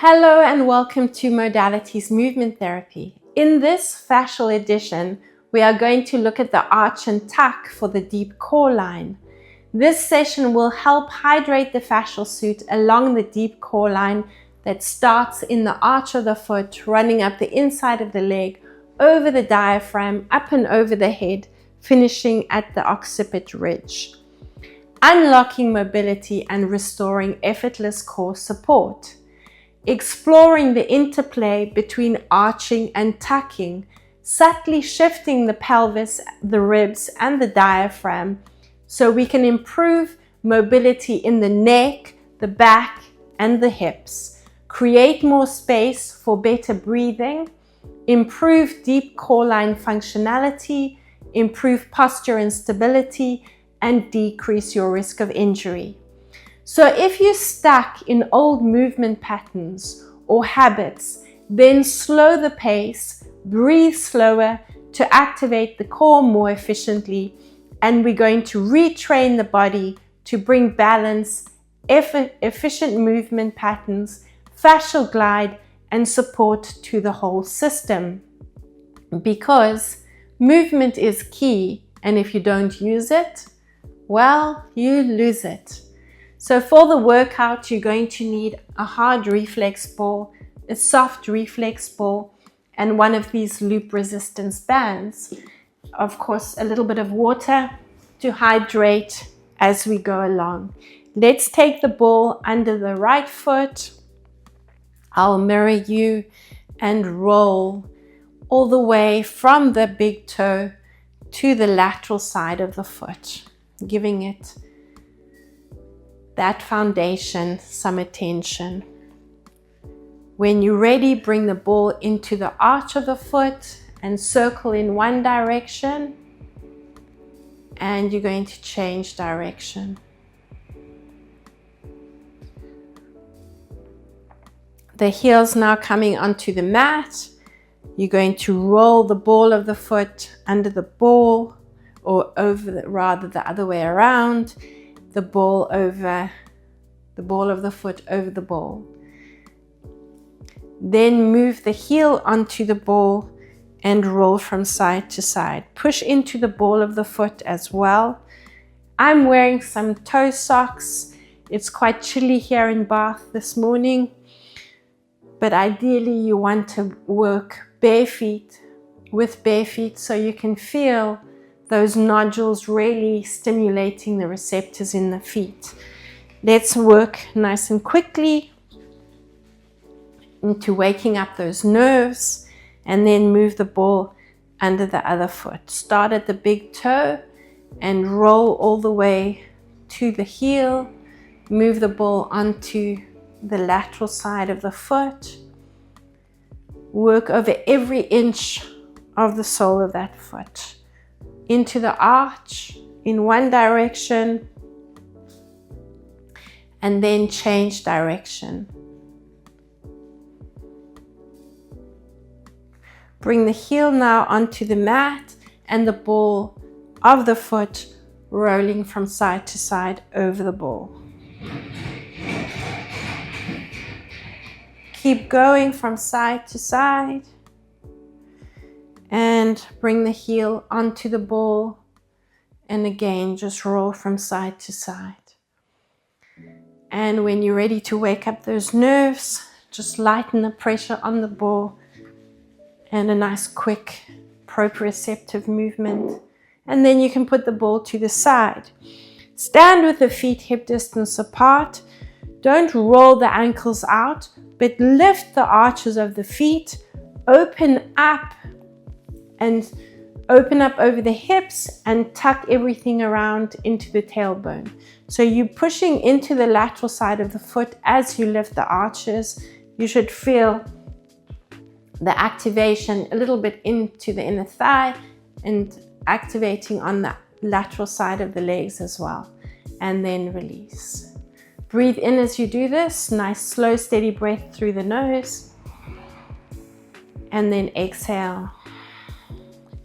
Hello and welcome to Modalities Movement Therapy. In this Fascial Edition, we are going to look at the arch and tuck for the deep core line. This session will help hydrate the fascial suit along the deep core line that starts in the arch of the foot, running up the inside of the leg, over the diaphragm, up and over the head, finishing at the occiput ridge. Unlocking mobility and restoring effortless core support. Exploring the interplay between arching and tucking, subtly shifting the pelvis, the ribs, and the diaphragm so we can improve mobility in the neck, the back, and the hips, create more space for better breathing, improve deep core line functionality, improve posture and stability, and decrease your risk of injury. So if you're stuck in old movement patterns or habits, then slow the pace, breathe slower to activate the core more efficiently, and we're going to retrain the body to bring balance, efficient movement patterns, fascial glide, and support to the whole system. Because movement is key, and if you don't use it, well, you lose it. So for the workout, you're going to need a hard reflex ball, a soft reflex ball, and one of these loop resistance bands. Of course, a little bit of water to hydrate as we go along. Let's take the ball under the right foot. I'll mirror you and roll all the way from the big toe to the lateral side of the foot, giving it that foundation some attention. When you're ready, bring the ball into the arch of the foot and circle in one direction, and you're going to change direction. The heel's now coming onto the mat. You're going to roll the ball of the foot under the ball, or rather the other way around. The ball of the foot over the ball. Then move the heel onto the ball and roll from side to side. Push into the ball of the foot as well. I'm wearing some toe socks. It's quite chilly here in Bath this morning, but ideally you want to work with bare feet so you can feel those nodules really stimulating the receptors in the feet. Let's work nice and quickly into waking up those nerves, and then move the ball under the other foot. Start at the big toe and roll all the way to the heel. Move the ball onto the lateral side of the foot. Work over every inch of the sole of that foot. Into the arch in one direction, and then change direction. Bring the heel now onto the mat and the ball of the foot rolling from side to side over the ball. Keep going from side to side. And bring the heel onto the ball, and again just roll from side to side. And when you're ready to wake up those nerves, just lighten the pressure on the ball, and a nice quick proprioceptive movement, and then you can put the ball to the side. Stand with the feet hip distance apart. Don't roll the ankles out, but lift the arches of the feet, open up over the hips, and tuck everything around into the tailbone. So you're pushing into the lateral side of the foot as you lift the arches. You should feel the activation a little bit into the inner thigh and activating on the lateral side of the legs as well. And then release. Breathe in as you do this. Nice, slow, steady breath through the nose. And then exhale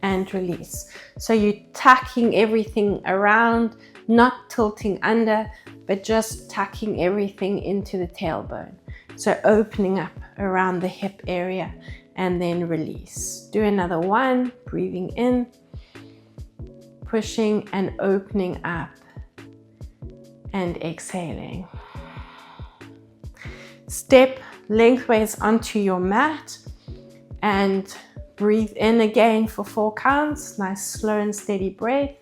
and release. So you're tucking everything around, not tilting under, but just tucking everything into the tailbone. So opening up around the hip area and then release. Do another one, breathing in, pushing and opening up and exhaling. Step lengthways onto your mat and breathe in again for 4 counts. Nice slow and steady breath.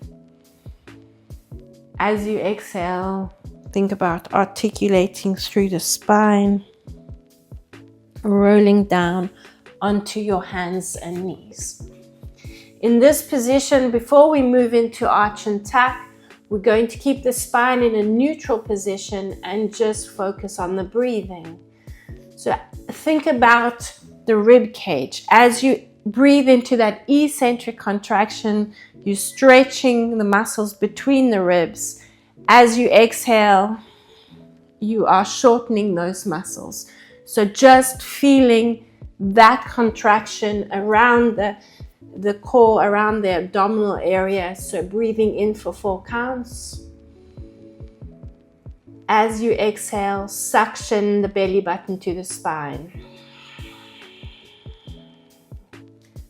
As you exhale, think about articulating through the spine, rolling down onto your hands and knees. In this position, before we move into arch and tuck, we're going to keep the spine in a neutral position and just focus on the breathing. So think about the rib cage. As you breathe into that eccentric contraction, you're stretching the muscles between the ribs. As you exhale, you are shortening those muscles. So just feeling that contraction around the core, around the abdominal area. So breathing in for 4 counts. As you exhale, suction the belly button to the spine.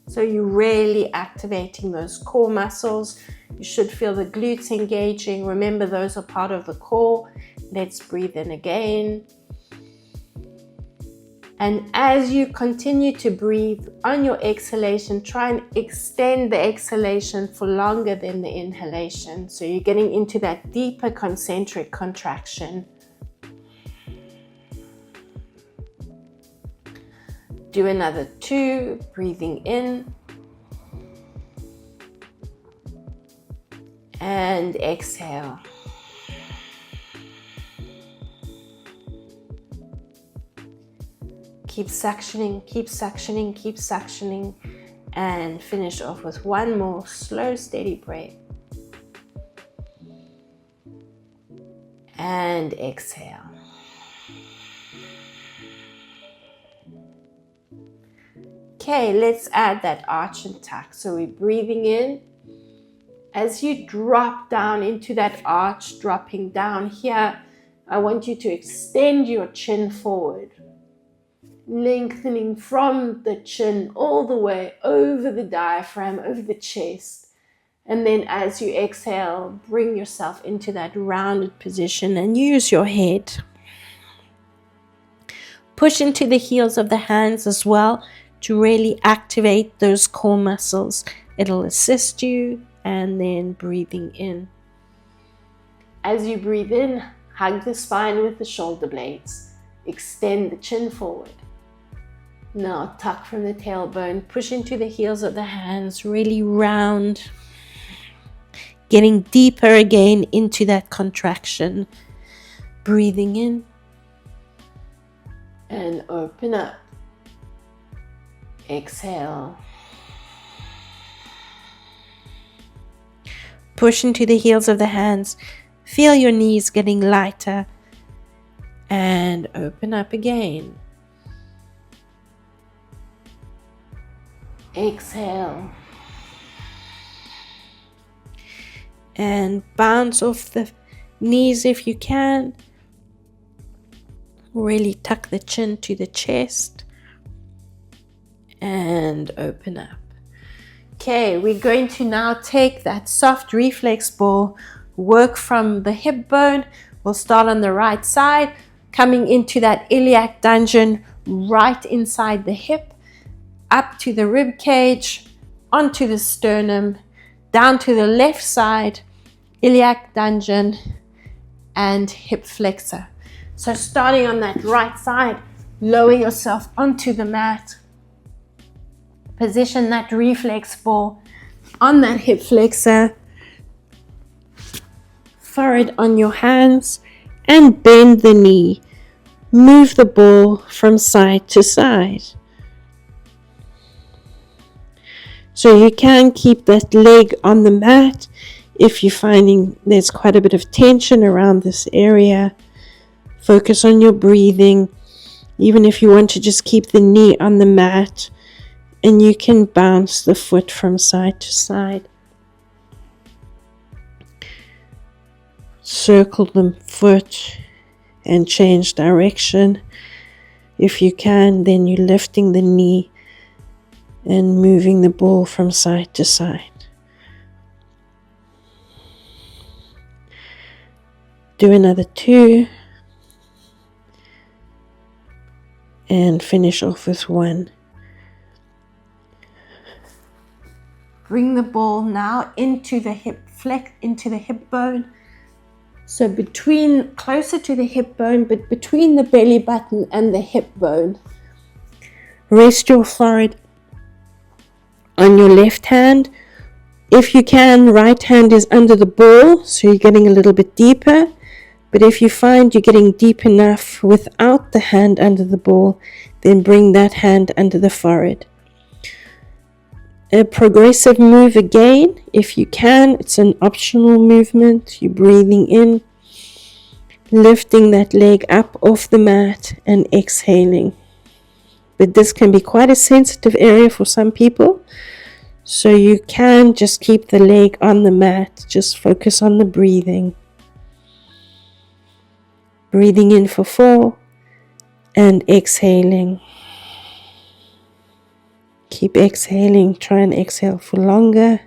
So you're really activating those core muscles. You should feel the glutes engaging. Remember, those are part of the core. Let's breathe in again. And as you continue to breathe on your exhalation, try and extend the exhalation for longer than the inhalation. So you're getting into that deeper concentric contraction. Do another 2, breathing in and exhale. Keep suctioning, keep suctioning, keep suctioning, and finish off with 1 more slow, steady breath. And exhale. Okay, let's add that arch and tuck. So we're breathing in. As you drop down into that arch, dropping down here, I want you to extend your chin forward, lengthening from the chin all the way over the diaphragm, over the chest. And then as you exhale, bring yourself into that rounded position and use your head. Push into the heels of the hands as well to really activate those core muscles. It'll assist you. And then breathing in. As you breathe in, hug the spine with the shoulder blades. Extend the chin forward. Now tuck from the tailbone, push into the heels of the hands, really round. Getting deeper again into that contraction. Breathing in. And open up. Exhale. Push into the heels of the hands. Feel your knees getting lighter. And open up again. Exhale. And bounce off the knees if you can. Really tuck the chin to the chest. And open up. Okay, we're going to now take that soft reflex ball, work from the hip bone. We'll start on the right side, coming into that iliac dungeon right inside the hip, up to the rib cage, onto the sternum, down to the left side, iliac dungeon, and hip flexor. So starting on that right side, lower yourself onto the mat. Position that reflex ball on that hip flexor. Forward on your hands and bend the knee. Move the ball from side to side. So you can keep that leg on the mat if you're finding there's quite a bit of tension around this area. Focus on your breathing. Even if you want to just keep the knee on the mat, and you can bounce the foot from side to side. Circle the foot and change direction. If you can, then you're lifting the knee and moving the ball from side to side. Do another 2 and finish off with 1. Bring the ball now into the hip flex, into the hip bone. So closer to the hip bone, but between the belly button and the hip bone. Rest your forehead on your left hand. If you can, right hand is under the ball, so you're getting a little bit deeper. But if you find you're getting deep enough without the hand under the ball, then bring that hand under the forehead. A progressive move again, if you can. It's an optional movement. You're breathing in, lifting that leg up off the mat and exhaling. But this can be quite a sensitive area for some people. So you can just keep the leg on the mat. Just focus on the breathing. Breathing in for 4 and exhaling. Keep exhaling. Try and exhale for longer.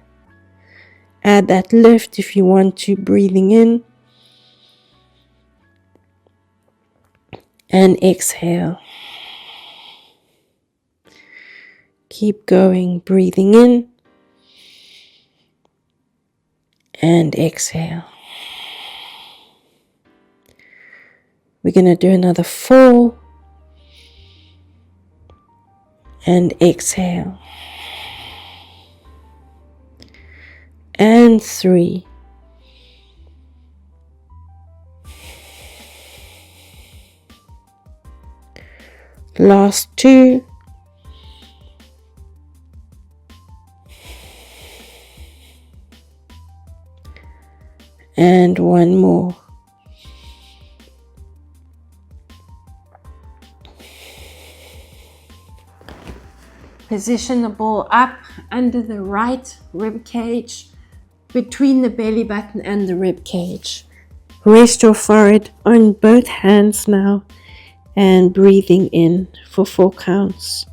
Add that lift if you want to. Breathing in and exhale. Keep going. Breathing in and exhale. We're going to do another 4 and exhale. And 3. Last 2. And 1 more. Position the ball up under the right rib cage, between the belly button and the rib cage. Rest your forehead on both hands now and breathing in for 4 counts.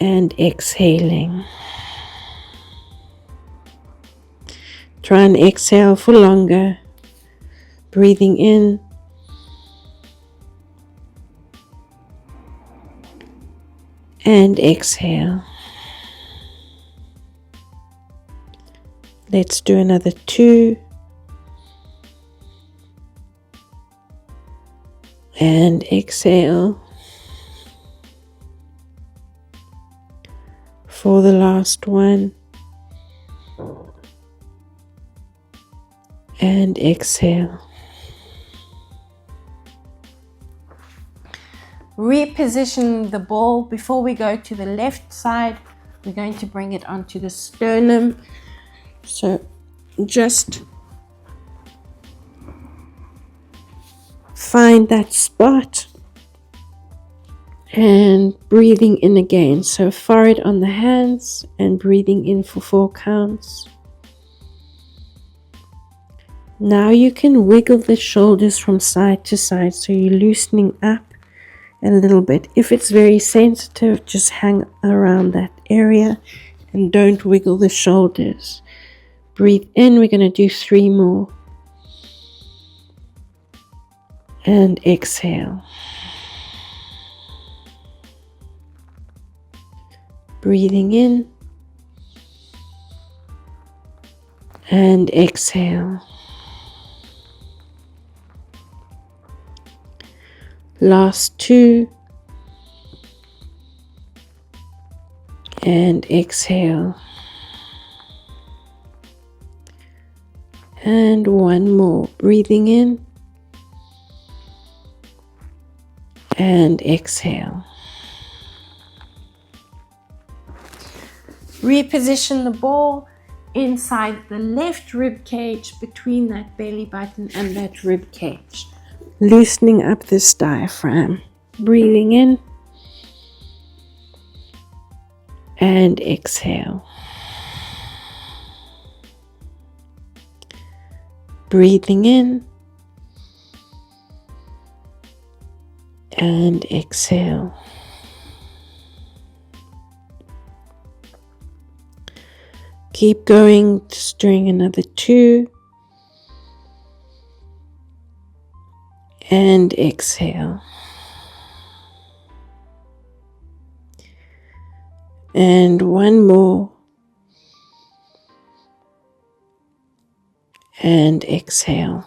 And exhaling. Try and exhale for longer. Breathing in and exhale. Let's do another 2 and exhale for the last one and exhale. Reposition the ball. Before we go to the left side, we're going to bring it onto the sternum. So just find that spot and breathing in again. So forehead on the hands and breathing in for 4 counts. Now you can wiggle the shoulders from side to side, so you're loosening up a little bit. If it's very sensitive, just hang around that area and don't wiggle the shoulders. Breathe in. We're going to do 3 more. And exhale. Breathing in. And exhale. Last 2. And exhale. And 1 more. Breathing in. And exhale. Reposition the ball inside the left rib cage, between that belly button and that rib cage. Loosening up this diaphragm. Breathing in. And exhale. Breathing in. and exhale. Keep going, just doing another 2 and exhale. And 1 more and exhale.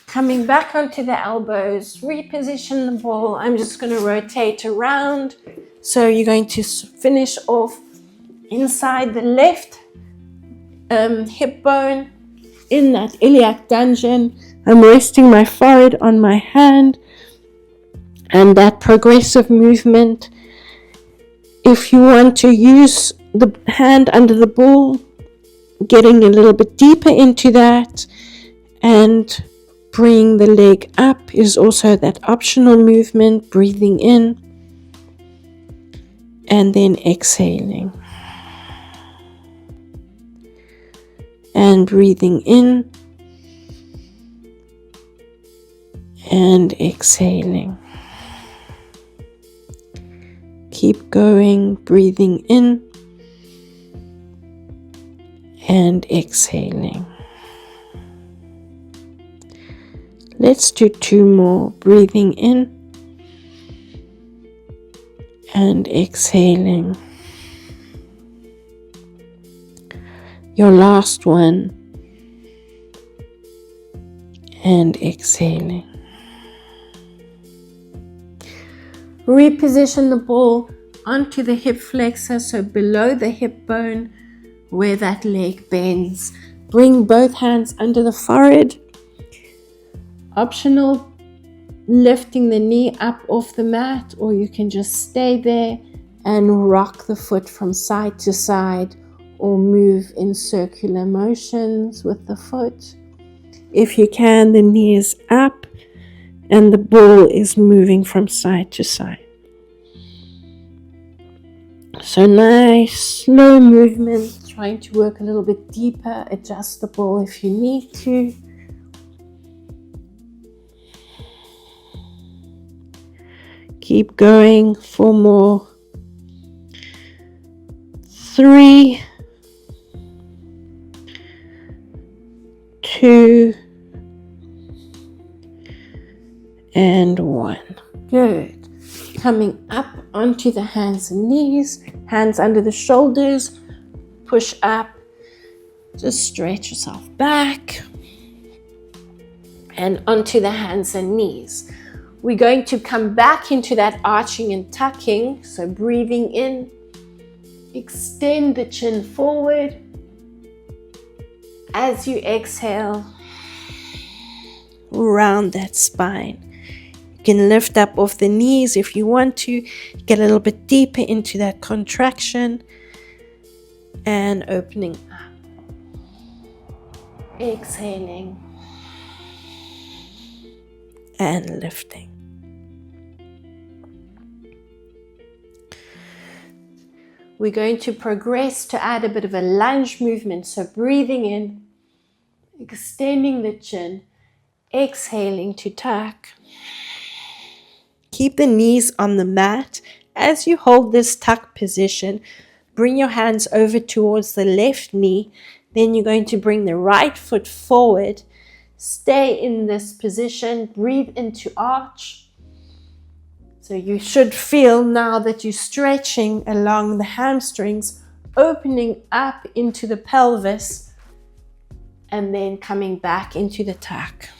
Coming back onto the elbows, reposition the ball. I'm just going to rotate around. So you're going to finish off inside the left hip bone in that iliac dungeon. I'm resting my forehead on my hand, and that progressive movement. If you want to use the hand under the ball, getting a little bit deeper into that and bring the leg up is also that optional movement, breathing in and then exhaling. And breathing in and exhaling. Keep going, breathing in and exhaling. Let's do 2 more, breathing in and exhaling. Your last one and exhaling. Reposition the ball onto the hip flexor, so below the hip bone where that leg bends. Bring both hands under the forehead. Optional, lifting the knee up off the mat, or you can just stay there and rock the foot from side to side or move in circular motions with the foot. If you can, the knee is up and the ball is moving from side to side. So nice, slow movement, trying to work a little bit deeper, adjust the ball if you need to. Keep going, 4 more. 3, 2, and 1. Good. Coming up onto the hands and knees, hands under the shoulders, push up, just stretch yourself back, and onto the hands and knees. We're going to come back into that arching and tucking, so breathing in, extend the chin forward. As you exhale, round that spine. You can lift up off the knees if you want to, get a little bit deeper into that contraction and opening up. Exhaling and lifting. We're going to progress to add a bit of a lunge movement. So breathing in, extending the chin, exhaling to tuck. Keep the knees on the mat. As you hold this tuck position, bring your hands over towards the left knee. Then you're going to bring the right foot forward. Stay in this position. Breathe into arch. So you should feel now that you're stretching along the hamstrings, opening up into the pelvis, and then coming back into the tuck.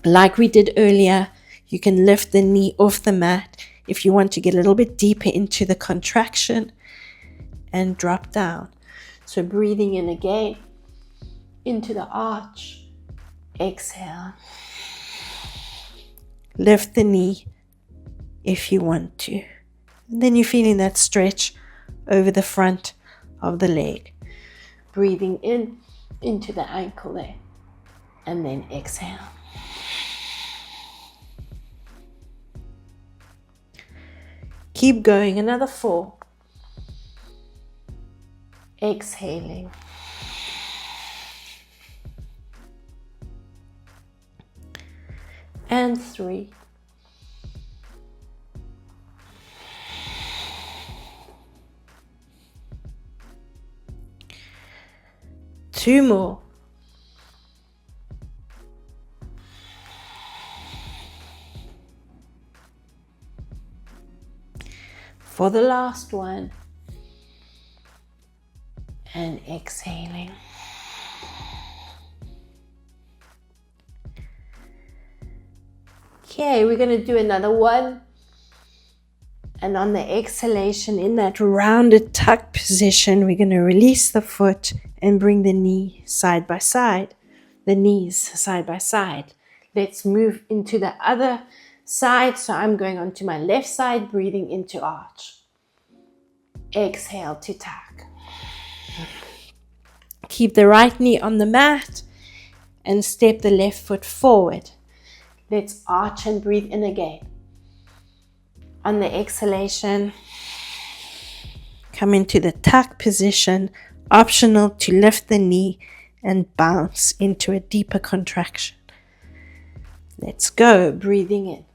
Like we did earlier, you can lift the knee off the mat if you want to get a little bit deeper into the contraction and drop down. So breathing in again, into the arch, exhale. Lift the knee if you want to. And then you're feeling that stretch over the front of the leg. Breathing in into the ankle there. And then exhale. Keep going, another 4. Exhaling. 3. Two more. For the last one. And exhaling. Okay, we're going to do another one. And on the exhalation, in that rounded tuck position, we're going to release the foot and bring the knee side by side. The knees side by side. Let's move into the other side. So I'm going onto my left side, breathing into arch. Exhale to tuck. Keep the right knee on the mat and step the left foot forward. Let's arch and breathe in again. On the exhalation, come into the tuck position, optional to lift the knee and bounce into a deeper contraction. Let's go, breathing in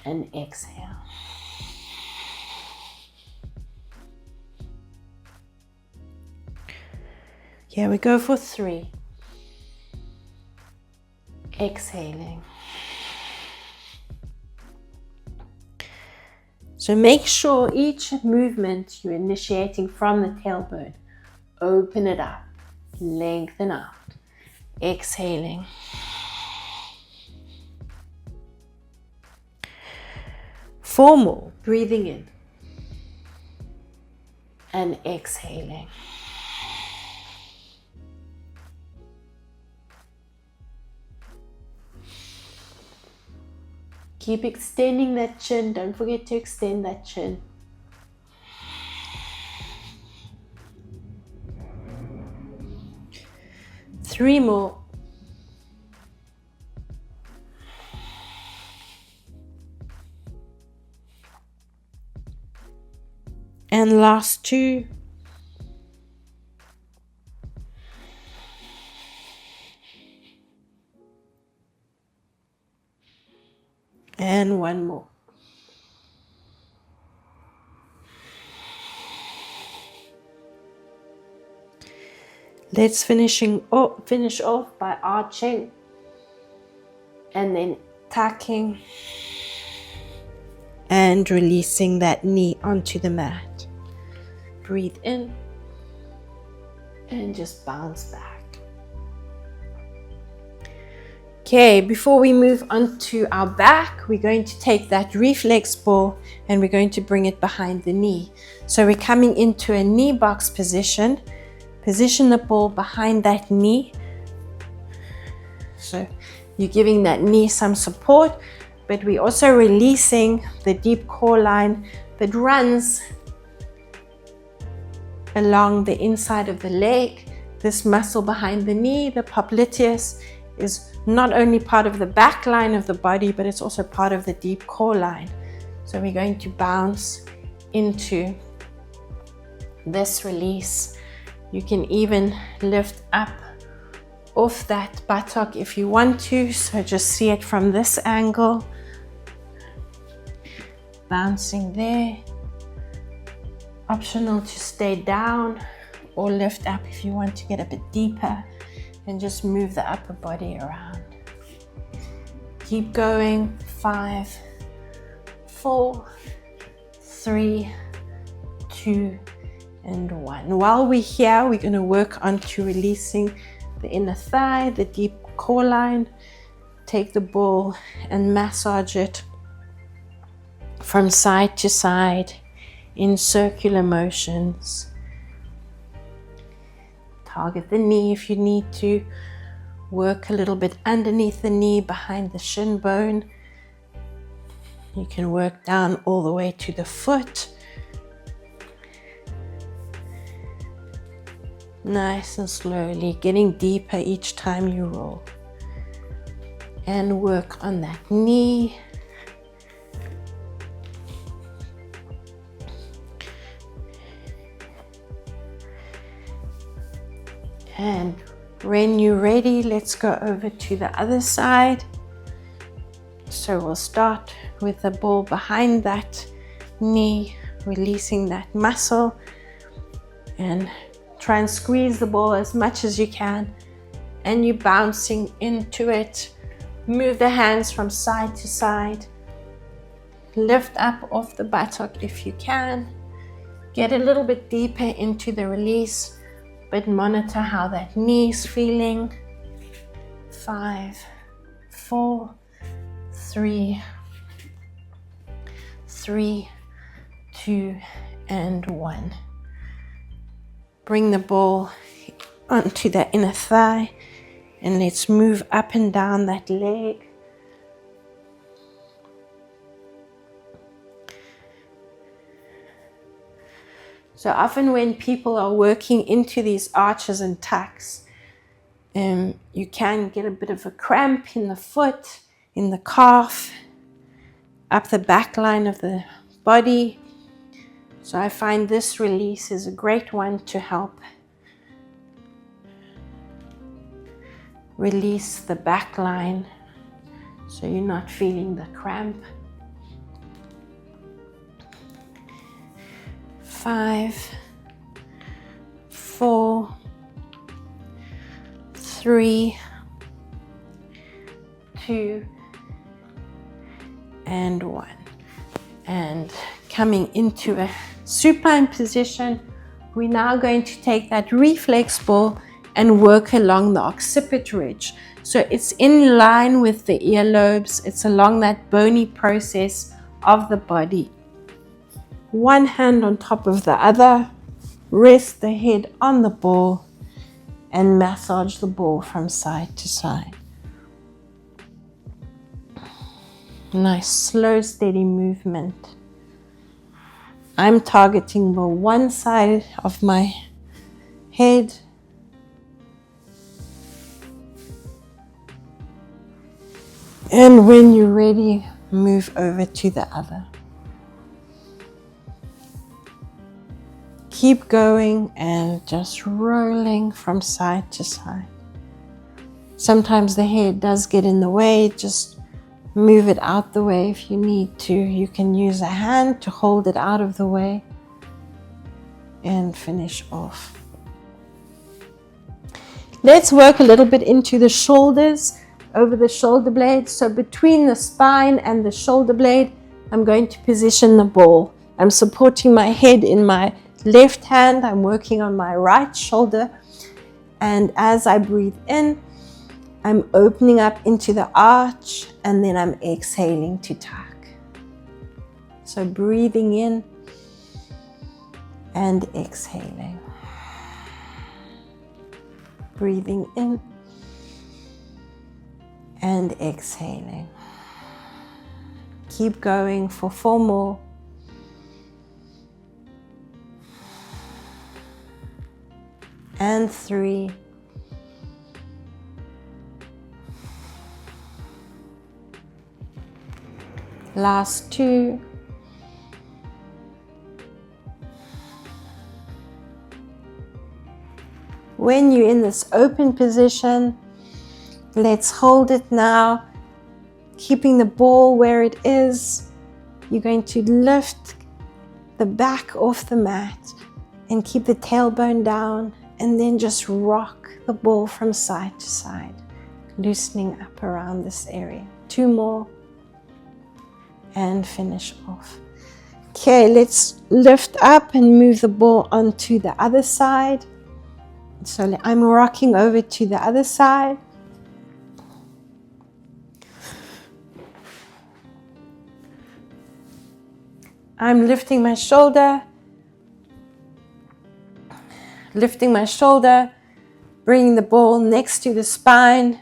and exhale. Here we go for 3. Exhaling. So make sure each movement you're initiating from the tailbone, open it up, lengthen out, exhaling. Four more, breathing in and exhaling. Keep extending that chin. Don't forget to extend that chin. Three more. And last 2. And 1 more. Let's finish off by arching and then tucking and releasing that knee onto the mat. Breathe in and just bounce back. Okay, before we move on to our back, we're going to take that reflex ball and we're going to bring it behind the knee. So we're coming into a knee box position. Position the ball behind that knee. So you're giving that knee some support, but we're also releasing the deep core line that runs along the inside of the leg. This muscle behind the knee, the popliteus, is not only part of the back line of the body, but it's also part of the deep core line. So we're going to bounce into this release. You can even lift up off that buttock if you want to. So just see it from this angle. Bouncing there. Optional to stay down or lift up if you want to get a bit deeper. And just move the upper body around. Keep going. 5, 4, 3, 2, and 1. While we're here, we're going to work on to releasing the inner thigh, the deep core line. Take the ball and massage it from side to side in circular motions. Target the knee if you need to. Work a little bit underneath the knee, behind the shin bone. You can work down all the way to the foot. Nice and slowly, getting deeper each time you roll. And work on that knee. And when you're ready, let's go over to the other side. So we'll start with the ball behind that knee, releasing that muscle, and try and squeeze the ball as much as you can, and you're bouncing into it. Move the hands from side to side. Lift up off the buttock if you can. Get a little bit deeper into the release, but monitor how that knee is feeling. 5, 4, 3, 2, and 1. Bring the ball onto the inner thigh, and let's move up and down that leg. So often when people are working into these arches and tucks, you can get a bit of a cramp in the foot, in the calf, up the back line of the body. So I find this release is a great one to help release the back line so you're not feeling the cramp. 5, 4, 3, 2, and 1. And coming into a supine position, we're now going to take that reflex ball and work along the occiput ridge. So it's in line with the earlobes, it's along that bony process of the body. One hand on top of the other, rest the head on the ball, and massage the ball from side to side. Nice, slow, steady movement. I'm targeting the one side of my head. And when you're ready, move over to the other. Keep going and just rolling from side to side. Sometimes the head does get in the way, just move it out the way if you need to. You can use a hand to hold it out of the way and finish off. Let's work a little bit into the shoulders, over the shoulder blade. So between the spine and the shoulder blade, I'm going to position the ball. I'm supporting my head in my left hand. I'm working on my right shoulder. And as I breathe in, I'm opening up into the arch, and then I'm exhaling to tuck. So breathing in and exhaling. Breathing in and exhaling. Keep going for 4 more. And 3. Last 2. When you're in this open position, let's hold it now, keeping the ball where it is. You're going to lift the back off the mat and keep the tailbone down, and then just rock the ball from side to side, loosening up around this area. 2 more. And finish off. Okay, let's lift up and move the ball onto the other side. So I'm rocking over to the other side. I'm lifting my shoulder, bringing the ball next to the spine.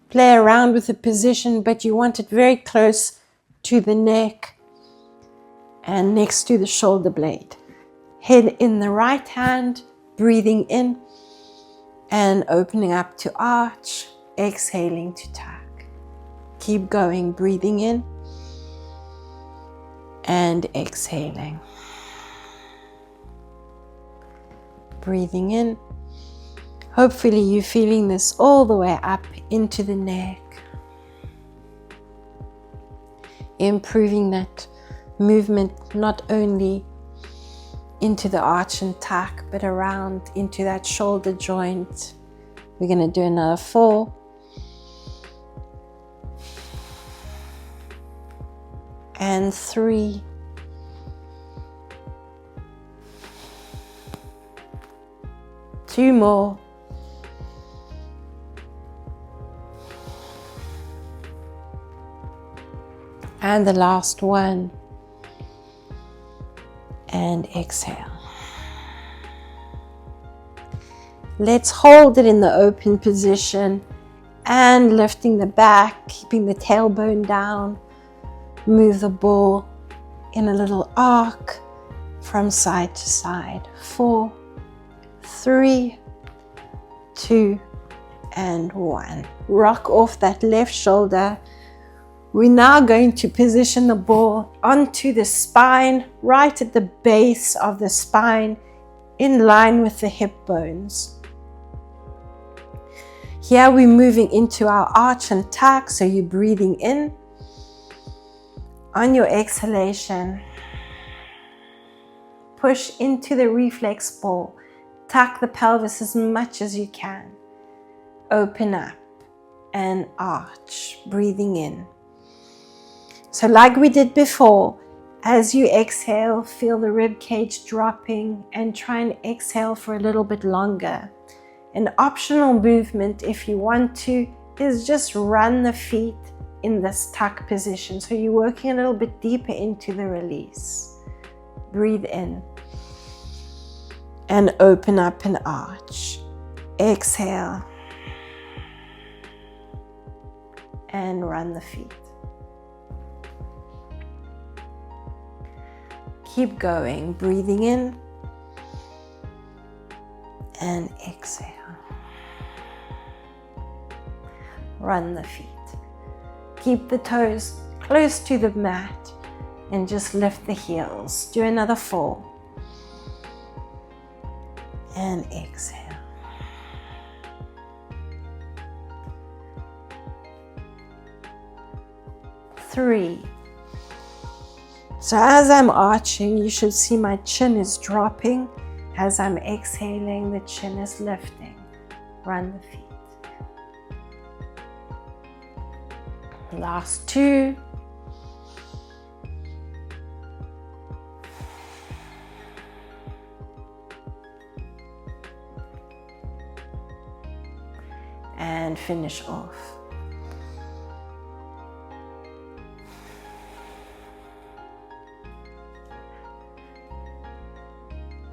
Play around with the position, but you want it very close to the neck and next to the shoulder blade. Head in the right hand, breathing in and opening up to arch, exhaling to tuck. Keep going, breathing in and exhaling. Breathing in. Hopefully you're feeling this all the way up into the neck. improving that movement not only into the arch and tuck, but around into that shoulder joint. We're going to do another 4. And 3. Two more. And the last one. And exhale. Let's hold it in the open position and lifting the back, keeping the tailbone down. Move the ball in a little arc from side to side. 4, 3, 2, and 1. Rock off that left shoulder. We're now going to position the ball onto the spine, right at the base of the spine, in line with the hip bones. Here we're moving into our arch and tuck, so you're breathing in. On your exhalation, push into the reflex ball. Tuck the pelvis as much as you can. Open up and arch, breathing in. So like we did before, as you exhale, feel the rib cage dropping and try and exhale for a little bit longer. An optional movement, if you want to, is just run the feet in this tuck position. So you're working a little bit deeper into the release. Breathe in and open up and arch. Exhale and run the feet. Keep going, breathing in and exhale. Run the feet. Keep the toes close to the mat and just lift the heels. Do another 4. And exhale. 3. So as I'm arching, you should see my chin is dropping. As I'm exhaling, the chin is lifting. Run the feet. Last 2. And finish off.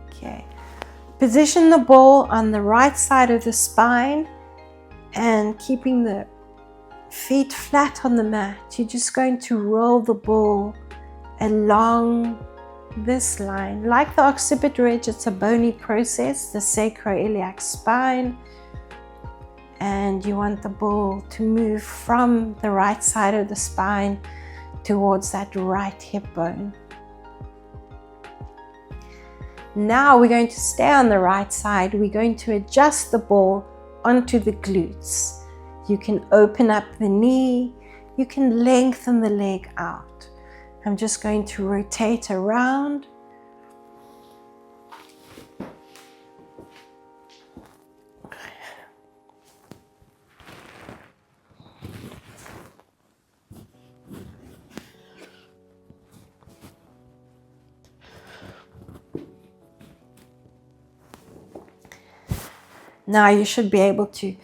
Okay. Position the ball on the right side of the spine and keeping the feet flat on the mat. You're just going to roll the ball along this line. Like the occiput ridge, it's a bony process, the sacroiliac spine. And you want the ball to move from the right side of the spine towards that right hip bone. Now we're going to stay on the right side. We're going to adjust the ball onto the glutes. You can open up the knee. You can lengthen the leg out. I'm just going to rotate around. Now you should be able to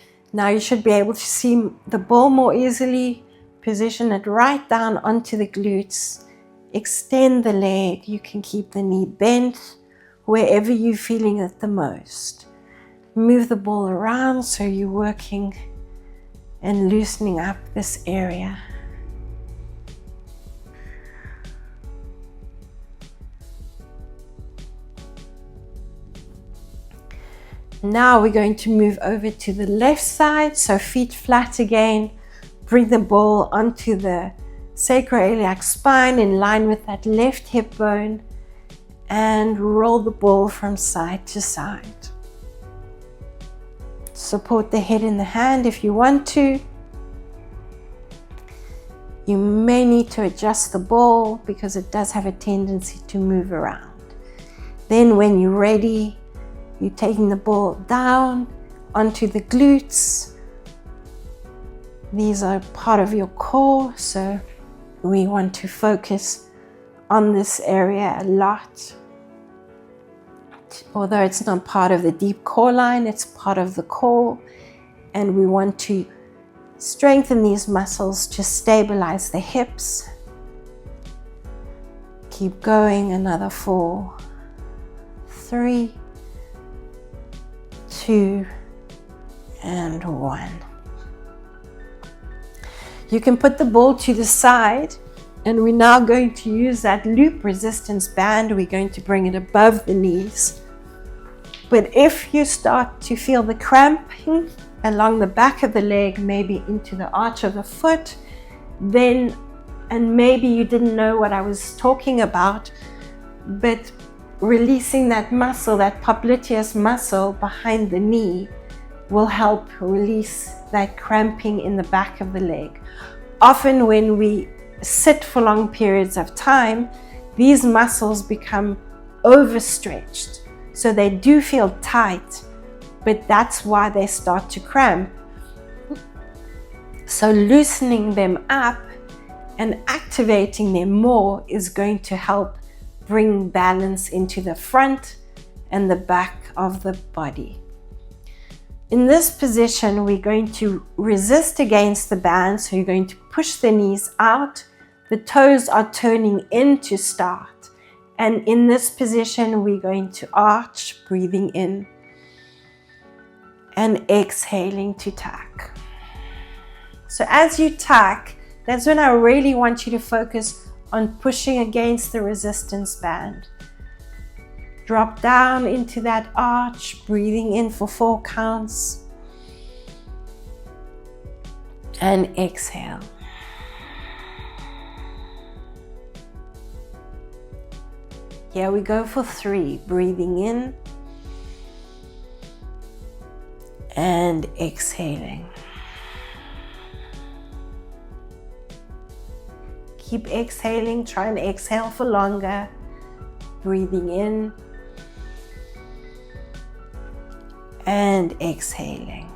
see the ball more easily. Position it right down onto the glutes. Extend the leg. You can keep the knee bent wherever you're feeling it the most. Move the ball around so you're working and loosening up this area. Now we're going to move over to the left side, so feet flat again. Bring the ball onto the sacroiliac spine in line with that left hip bone and roll the ball from side to side. Support the head in the hand if you want to. You may need to adjust the ball because it does have a tendency to move around. Then when you're ready, you're taking the ball down onto the glutes. These are part of your core, so we want to focus on this area a lot. Although it's not part of the deep core line, it's part of the core, and we want to strengthen these muscles to stabilize the hips. Keep going, another 4, 3, 2, and 1. You can put the ball to the side, and we're now going to use that loop resistance band. We're going to bring it above the knees. But if you start to feel the cramping along the back of the leg, maybe into the arch of the foot, then, and maybe you didn't know what I was talking about, but releasing that muscle, that popliteus muscle behind the knee, will help release that cramping in the back of the leg. Often when we sit for long periods of time, these muscles become overstretched. So they do feel tight, but that's why they start to cramp. So loosening them up and activating them more is going to help bring balance into the front and the back of the body. In this position, we're going to resist against the band, so you're going to push the knees out. The toes are turning in to start. And in this position, we're going to arch, breathing in and exhaling to tuck. So as you tuck, that's when I really want you to focus on pushing against the resistance band. Drop down into that arch, breathing in for 4 counts. And exhale. Here we go for 3, breathing in and exhaling. Keep exhaling, try and exhale for longer. Breathing in and exhaling.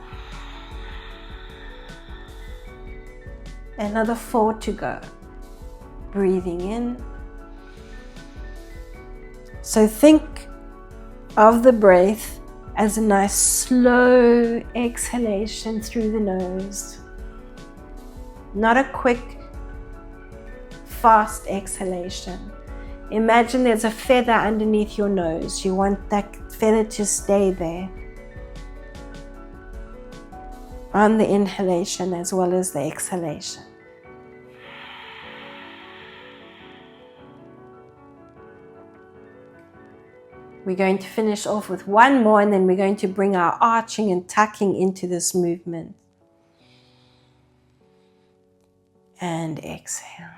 Another 4 to go. Breathing in. So think of the breath as a nice slow exhalation through the nose. Not a quick, fast exhalation. Imagine there's a feather underneath your nose. You want that feather to stay there on the inhalation as well as the exhalation. We're going to finish off with 1 more, and then we're going to bring our arching and tucking into this movement. And exhale.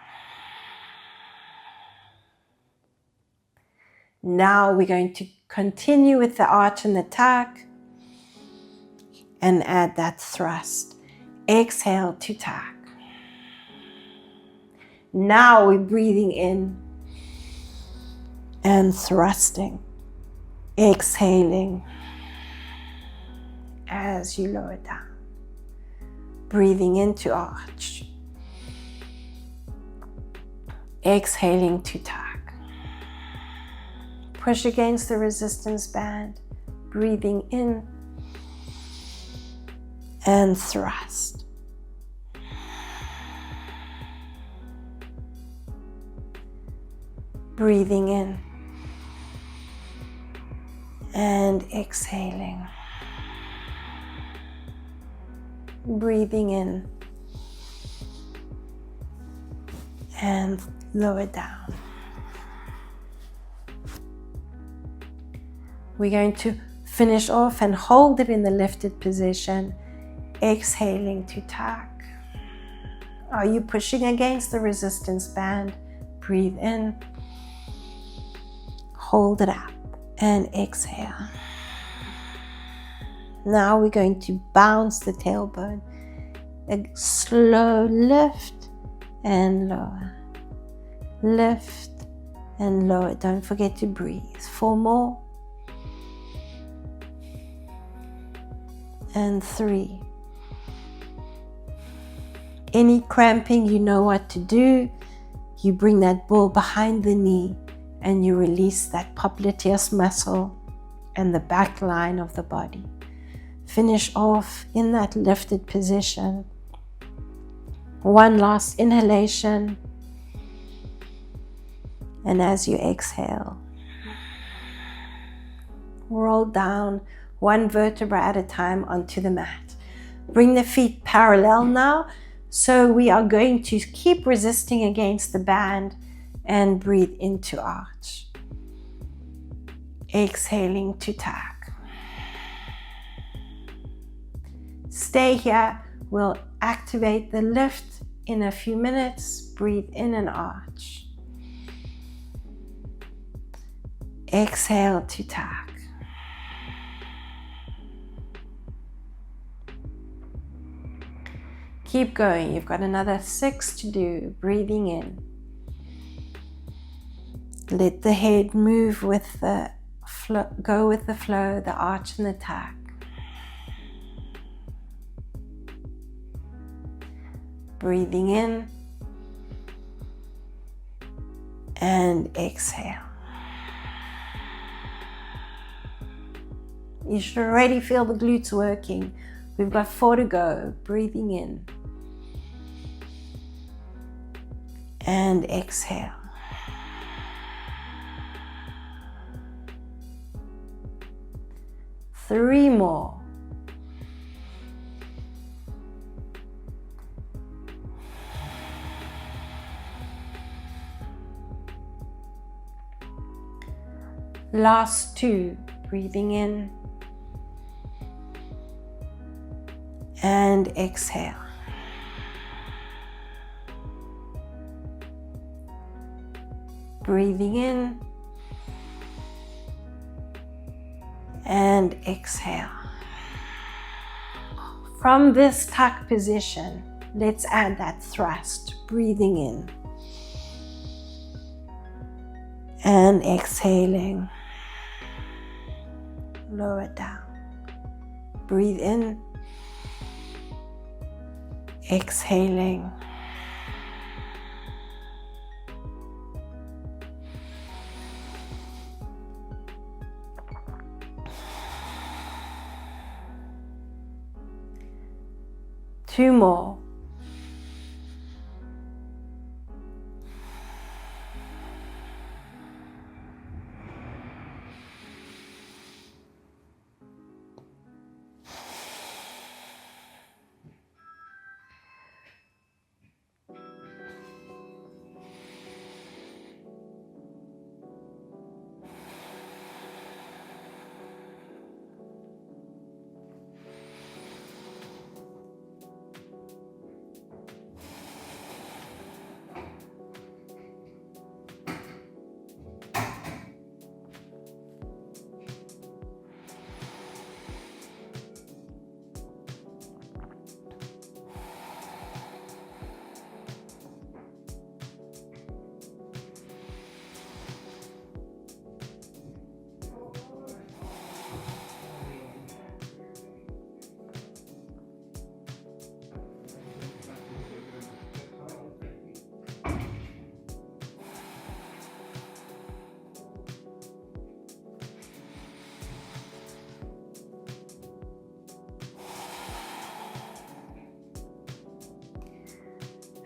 Now we're going to continue with the arch and the tuck and add that thrust. Exhale to tuck. Now we're breathing in and thrusting. Exhaling as you lower down. Breathing into arch. Exhaling to tuck. Push against the resistance band. Breathing in and thrust. Breathing in and exhaling. Breathing in and lower down. We're going to finish off and hold it in the lifted position, exhaling to tuck. Are you pushing against the resistance band? Breathe in, hold it up, and exhale. Now we're going to bounce the tailbone. A slow lift and lower. Lift and lower. Don't forget to breathe. 4 more. And 3. Any cramping, you know what to do. You bring that ball behind the knee and you release that popliteus muscle and the back line of the body. Finish off in that lifted position. One last inhalation. And as you exhale, roll down one vertebra at a time onto the mat. Bring the feet parallel now. So we are going to keep resisting against the band and breathe into arch. Exhaling to tack. Stay here. We'll activate the lift in a few minutes. Breathe in and arch. Exhale to tack. Keep going. You've got another 6 to do. Breathing in. Let the head move with the flow, go with the flow, the arch and the tack. Breathing in and exhale. You should already feel the glutes working. We've got 4 to go. Breathing in and exhale. Three more. Last 2. Breathing in and exhale. Breathing in and exhale. From this tuck position, let's add that thrust. Breathing in and exhaling. Lower it down. Breathe in, exhaling. Two more.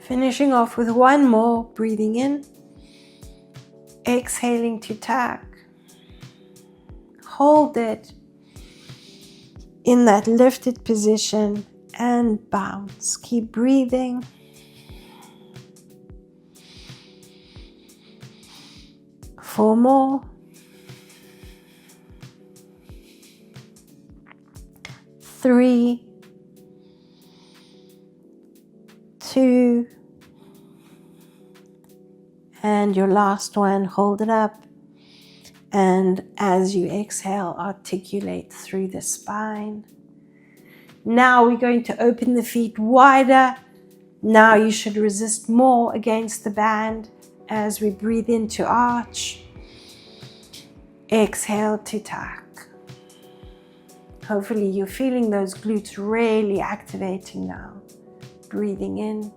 Finishing off with one more, breathing in, exhaling to tuck. Hold it in that lifted position and bounce. Keep breathing. Four more. 3, 2, and your last one, hold it up. And as you exhale, articulate through the spine. Now we're going to open the feet wider Now you should resist more against the band as we breathe in to arch. Exhale to tuck. Hopefully you're feeling those glutes really activating now. Breathing in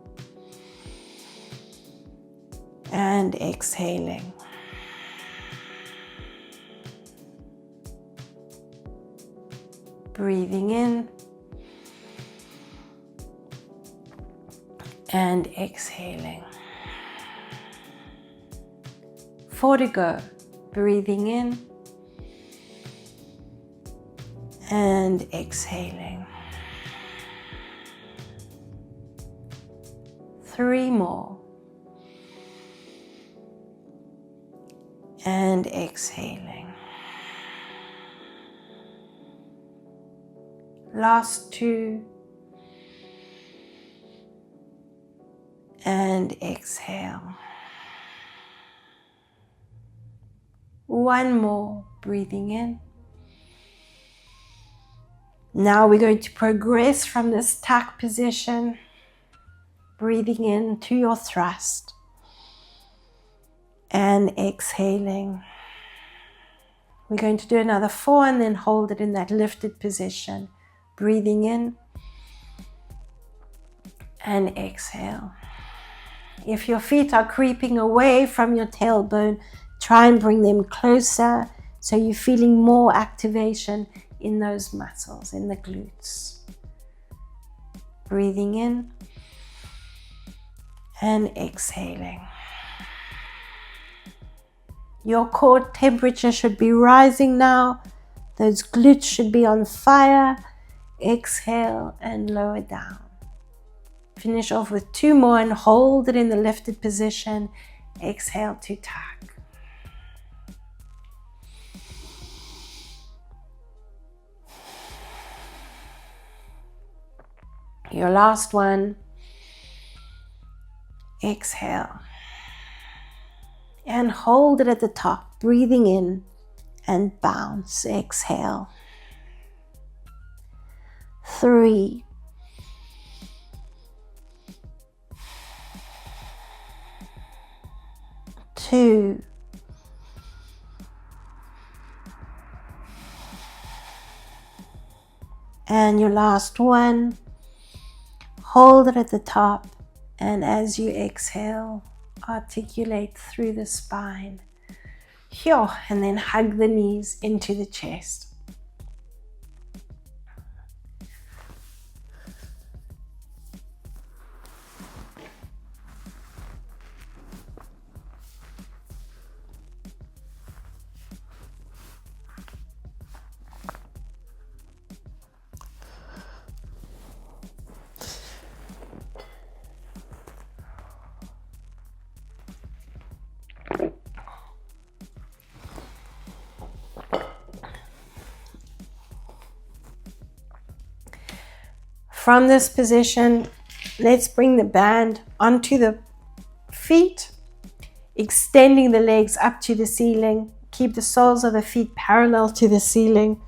and exhaling. Breathing in and exhaling. 4 to go. Breathing in and exhaling. 3 more. And exhaling. Last 2. And exhale. 1 more. Breathing in. Now we're going to progress from this tuck position. Breathing in to your thrust. And exhaling. We're going to do another 4 and then hold it in that lifted position. Breathing in and exhale. If your feet are creeping away from your tailbone, try and bring them closer so you're feeling more activation in those muscles, in the glutes. Breathing in and exhaling. Your core temperature should be rising now. Those glutes should be on fire. Exhale and lower down. Finish off with 2 more and hold it in the lifted position. Exhale to tuck. Your last one. Exhale. And hold it at the top, breathing in and bounce. Exhale. 3. 2. And your last one. Hold it at the top, and as you exhale, articulate through the spine. And then hug the knees into the chest. From this position, let's bring the band onto the feet, extending the legs up to the ceiling. Keep the soles of the feet parallel to the ceiling.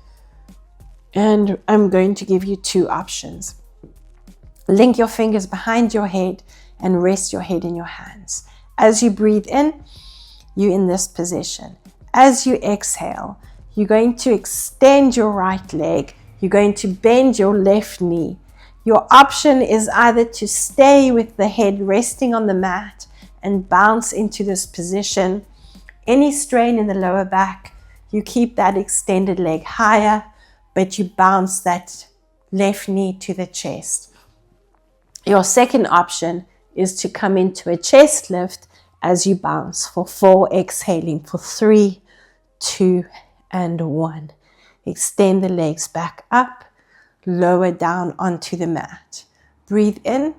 And I'm going to give you 2 options. Link your fingers behind your head and rest your head in your hands. As you breathe in, you're in this position. As you exhale, you're going to extend your right leg. You're going to bend your left knee. Your option is either to stay with the head resting on the mat and bounce into this position. Any strain in the lower back, you keep that extended leg higher, but you bounce that left knee to the chest. Your second option is to come into a chest lift as you bounce for 4, exhaling for 3, 2, and 1. Extend the legs back up. Lower down onto the mat. Breathe in.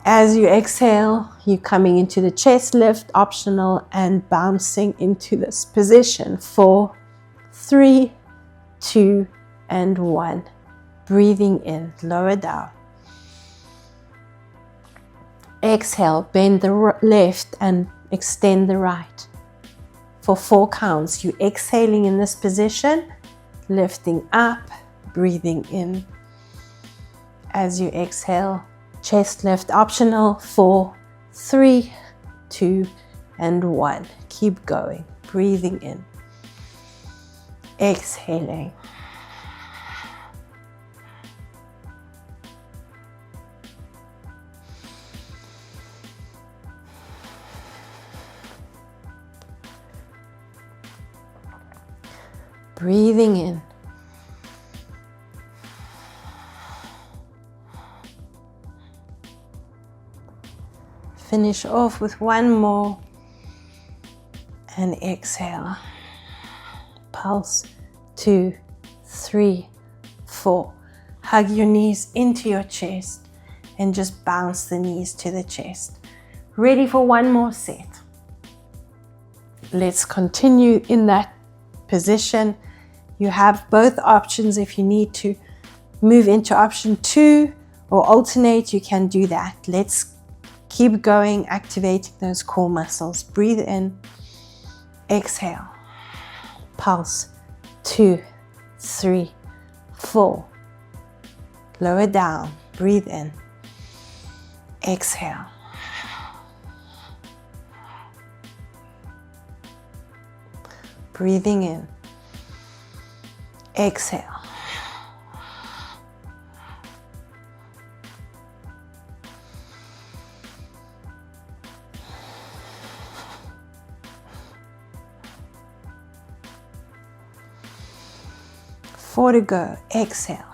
As you exhale, you're coming into the chest lift, optional, and bouncing into this position. 4, 3, 2, and 1. Breathing in, lower down. Exhale, bend the left and extend the right. For 4 counts, you're exhaling in this position, lifting up. Breathing in. As you exhale, Chest lift optional. 4, 3, 2, and 1. Keep going. Breathing in. Exhaling. Breathing in. Finish off with one more and exhale. Pulse. 2, 3, 4. Hug your knees into your chest and just bounce the knees to the chest. Ready for one more set. Let's continue in that position. You have both options. If you need to move into option 2 or alternate, you can do that. Let's keep going, activating those core muscles. Breathe in, exhale. Pulse. 2, 3, 4. Lower down. Breathe in, exhale. Breathing in, exhale. Four to go. Exhale.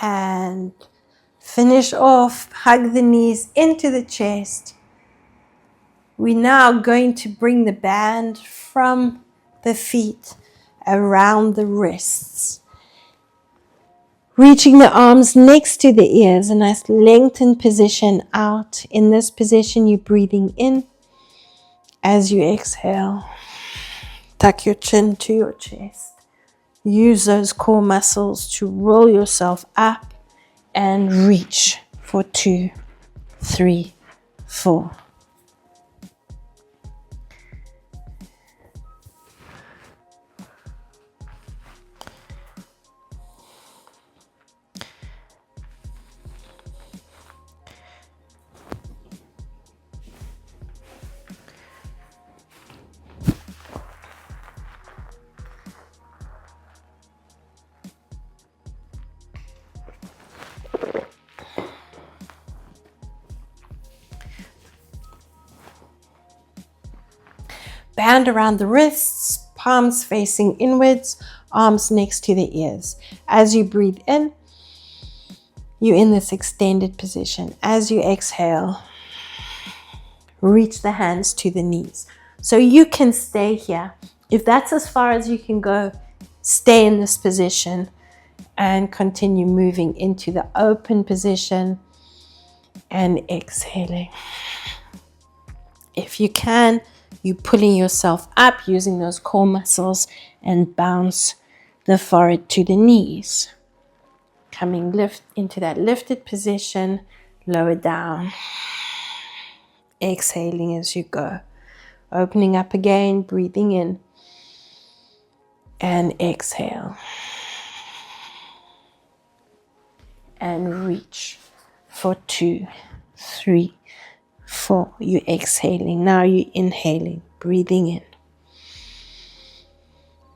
And finish off, hug the knees into the chest. We're now going to bring the band from the feet around the wrists. Reaching the arms next to the ears, a nice lengthened position out. In this position, you're breathing in. As you exhale, tuck your chin to your chest. Use those core muscles to roll yourself up and reach for 2, 3, 4. Band around the wrists, palms facing inwards, arms next to the ears. As you breathe in, you're in this extended position. As you exhale, reach the hands to the knees. So you can stay here. If that's as far as you can go, stay in this position and continue moving into the open position and exhaling. If you can, you're pulling yourself up using those core muscles and bounce the forehead to the knees. Coming lift into that lifted position, lower down. Exhaling as you go. Opening up again, breathing in and exhale. And reach for 2, 3, 4. You're exhaling. Now you're inhaling, breathing in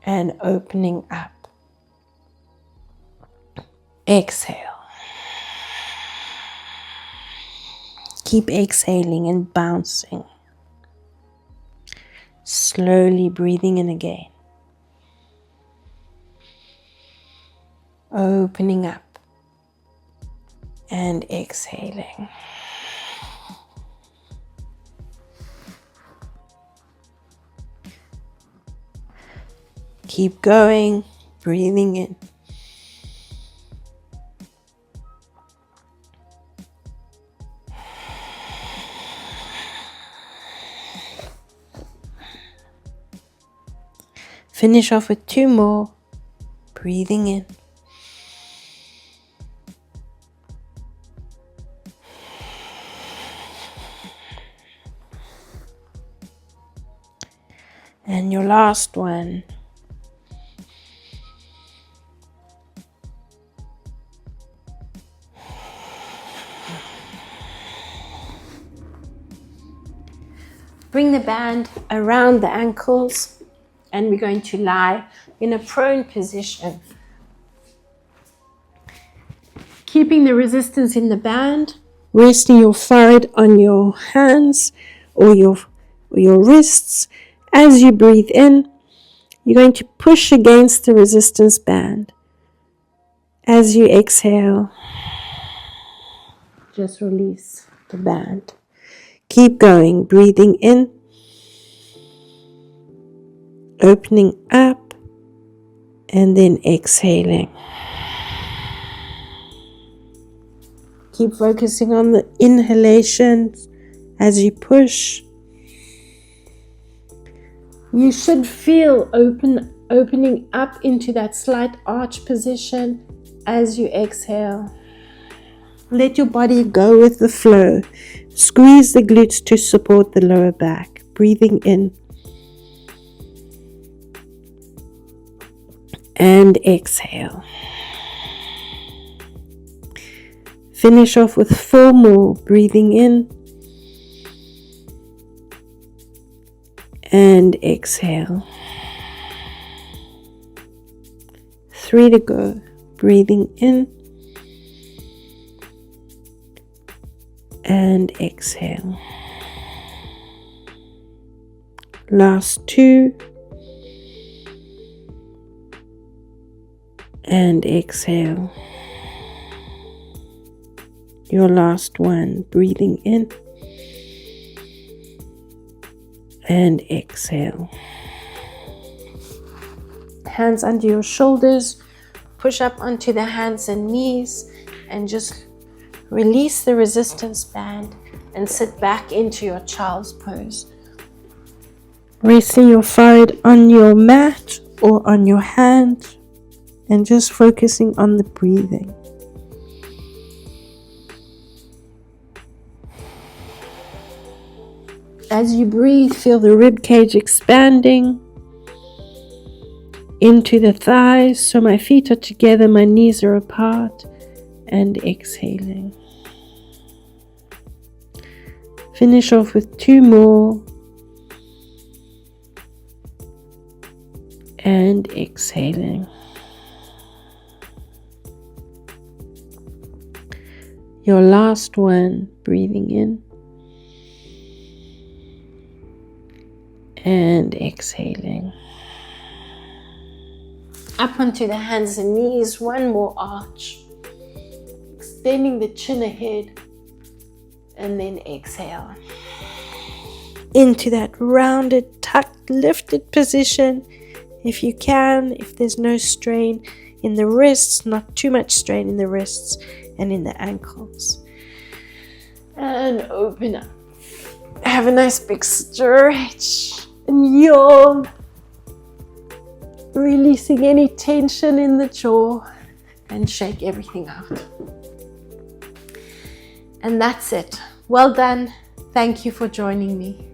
and opening up. Exhale. Keep exhaling and bouncing. Slowly breathing in again. Opening up and exhaling. Keep going, breathing in. Finish off with 2 more. Breathing in. And your last one. Bring the band around the ankles, and we're going to lie in a prone position. Keeping the resistance in the band, resting your forehead on your hands or your wrists. As you breathe in, you're going to push against the resistance band. As you exhale, just release the band. Keep going, breathing in, opening up, and then exhaling. Keep focusing on the inhalations as you push. You should feel opening up into that slight arch position as you exhale. Let your body go with the flow. Squeeze the glutes to support the lower back. Breathing in. And exhale. Finish off with 4 more. Breathing in. And exhale. 3 to go. Breathing in. And exhale. Last 2. And exhale. Your last one. Breathing in. And exhale. Hands under your shoulders. Push up onto the hands and knees and just release the resistance band and sit back into your child's pose. Resting your forehead on your mat or on your hand and just focusing on the breathing. As you breathe, feel the rib cage expanding into the thighs. So my feet are together, my knees are apart, and exhaling. Finish off with 2 more. And exhaling. Your last one, breathing in. And exhaling. Up onto the hands and knees, 1 more arch. Extending the chin ahead. And then exhale. Into that rounded, tucked, lifted position. If you can, if there's no strain in the wrists, not too much strain in the wrists and in the ankles. And open up. Have a nice big stretch and yawn. Releasing any tension in the jaw and shake everything out. And that's it. Well done. Thank you for joining me.